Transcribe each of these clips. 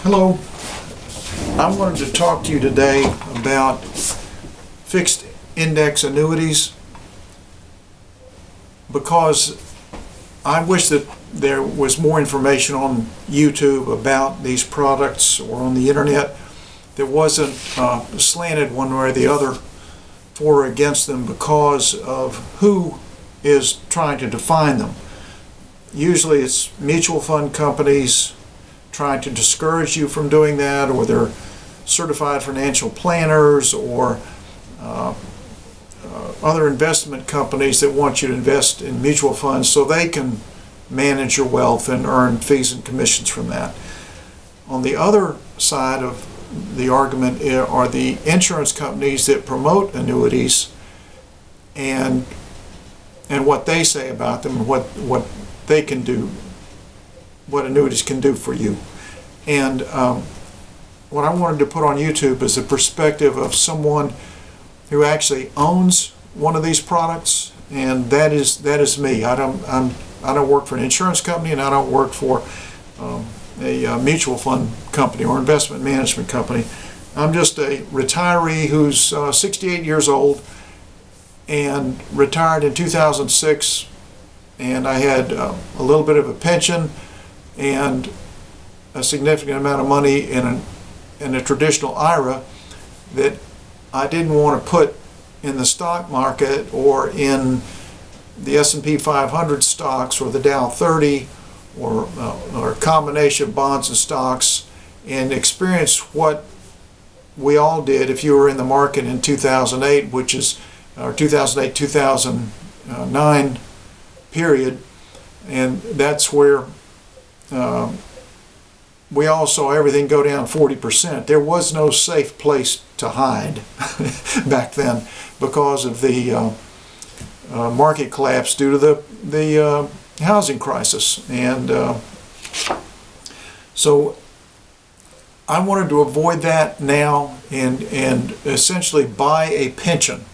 Hello. I wanted to talk to you today about fixed index annuities because I wish that there was more information on YouTube about these products or on the internet that wasn't slanted one way or the other for or against them because of who is trying to define them. Usually it's mutual fund companies trying to discourage you from doing that, or they're certified financial planners, or other investment companies that want you to invest in mutual funds so they can manage your wealth and earn fees and commissions from that. On the other side of the argument are the insurance companies that promote annuities and what they say about them and what they can do, what annuities can do for you. And what I wanted to put on YouTube is the perspective of someone who actually owns one of these products, and that is me. I don't work for an insurance company, and I don't work for a mutual fund company or investment management company. I'm just a retiree who's 68 years old and retired in 2006, and I had a little bit of a pension and a significant amount of money in a traditional IRA that I didn't want to put in the stock market or in the S&P 500 stocks or the Dow 30 or a combination of bonds and stocks, and experience what we all did if you were in the market in 2008, which is our 2008-2009 period, and that's where we all saw everything go down 40%. There was no safe place to hide back then because of the market collapse due to the housing crisis. And so I wanted to avoid that now and essentially buy a pension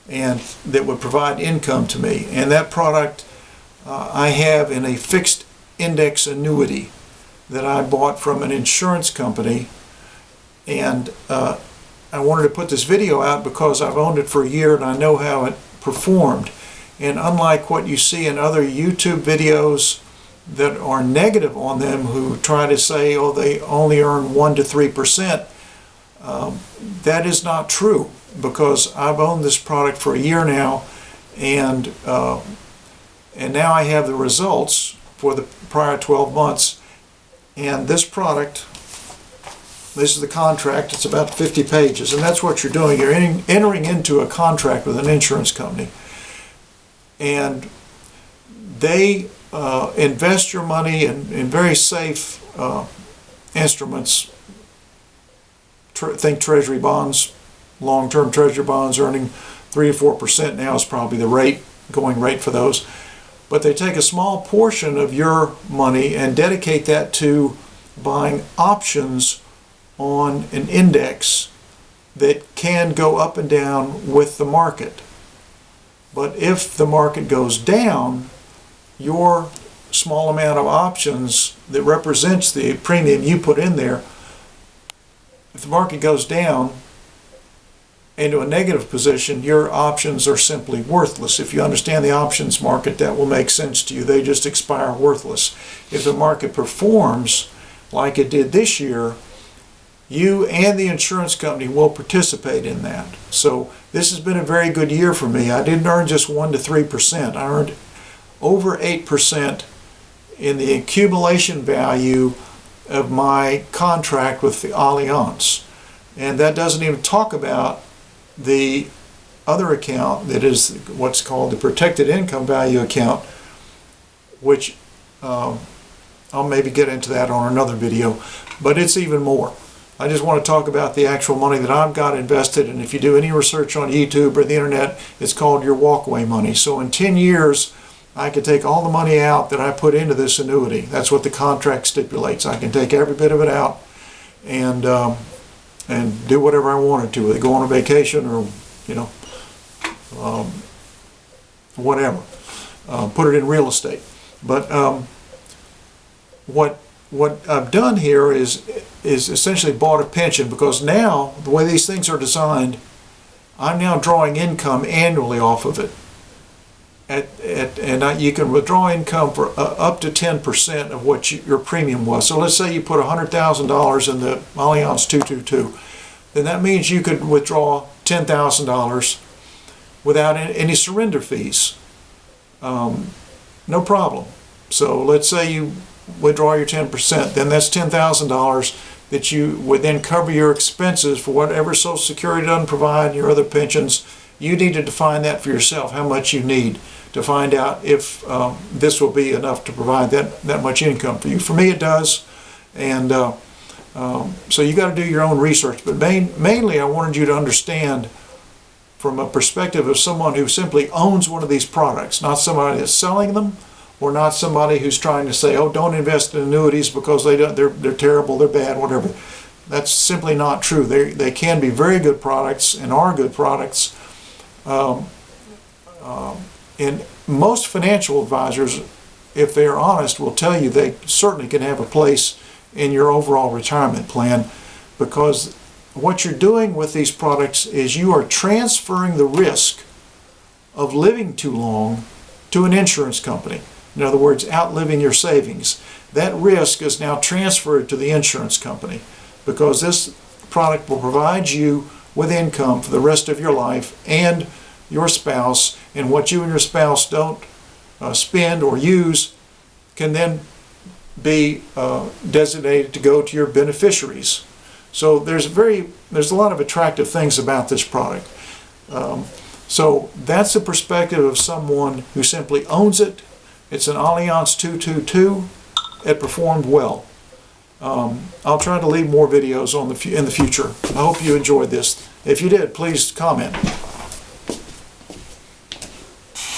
and that would provide income to me. And that product I have in a fixed index annuity that I bought from an insurance company, and I wanted to put this video out because I've owned it for a year and I know how it performed. And unlike what you see in other YouTube videos that are negative on them, who try to say, oh, they only earn 1 to 3%, that is not true, because I've owned this product for a year now, and now I have the results for the prior 12 months. And this product, this is the contract, it's about 50 pages, and that's what you're doing. You're entering into a contract with an insurance company, and they invest your money in very safe instruments. Think treasury bonds, long-term treasury bonds earning 3 to 4% now is probably the going rate for those. But they take a small portion of your money and dedicate that to buying options on an index that can go up and down with the market. But if the market goes down, your small amount of options that represents the premium you put in there, if the market goes down into a negative position, your options are simply worthless. If you understand the options market, that will make sense to you. They just expire worthless. If the market performs like it did this year, you and the insurance company will participate in that. So this has been a very good year for me. I didn't earn just 1 to 3%. I earned over 8% in the accumulation value of my contract with the Allianz. And that doesn't even talk about the other account that is what's called the protected income value account, which I'll maybe get into that on another video, but it's even more. I just want to talk about the actual money that I've got invested, and if you do any research on YouTube or the internet, it's called your walkaway money. So in 10 years, I can take all the money out that I put into this annuity. That's what the contract stipulates. I can take every bit of it out and do whatever I wanted to. Go on a vacation or, whatever. Put it in real estate. But what I've done here is is essentially bought a pension, because now the way these things are designed, I'm now drawing income annually off of it. You can withdraw income for up to 10% of what your premium was. So let's say you put $100,000 in the Allianz 222. Then that means you could withdraw $10,000 without any surrender fees. No problem. So let's say you withdraw your 10%, then that's $10,000 that you would then cover your expenses for whatever Social Security doesn't provide, your other pensions. You need to define that for yourself, how much you need to find out if this will be enough to provide that much income for you. For me, it does, and so you got to do your own research. But mainly, I wanted you to understand from a perspective of someone who simply owns one of these products, not somebody that's selling them, or not somebody who's trying to say, oh, don't invest in annuities because they're terrible, they're bad, whatever. That's simply not true. They can be very good products and are good products. And most financial advisors, if they are honest, will tell you they certainly can have a place in your overall retirement plan, because what you're doing with these products is you are transferring the risk of living too long to an insurance company. In other words, outliving your savings. That risk is now transferred to the insurance company, because this product will provide you with income for the rest of your life and your spouse, and what you and your spouse don't spend or use can then be designated to go to your beneficiaries. So there's a lot of attractive things about this product. So that's the perspective of someone who simply owns it. It's an Allianz 222. It performed well. I'll try to leave more videos in the future. I hope you enjoyed this. If you did, please comment.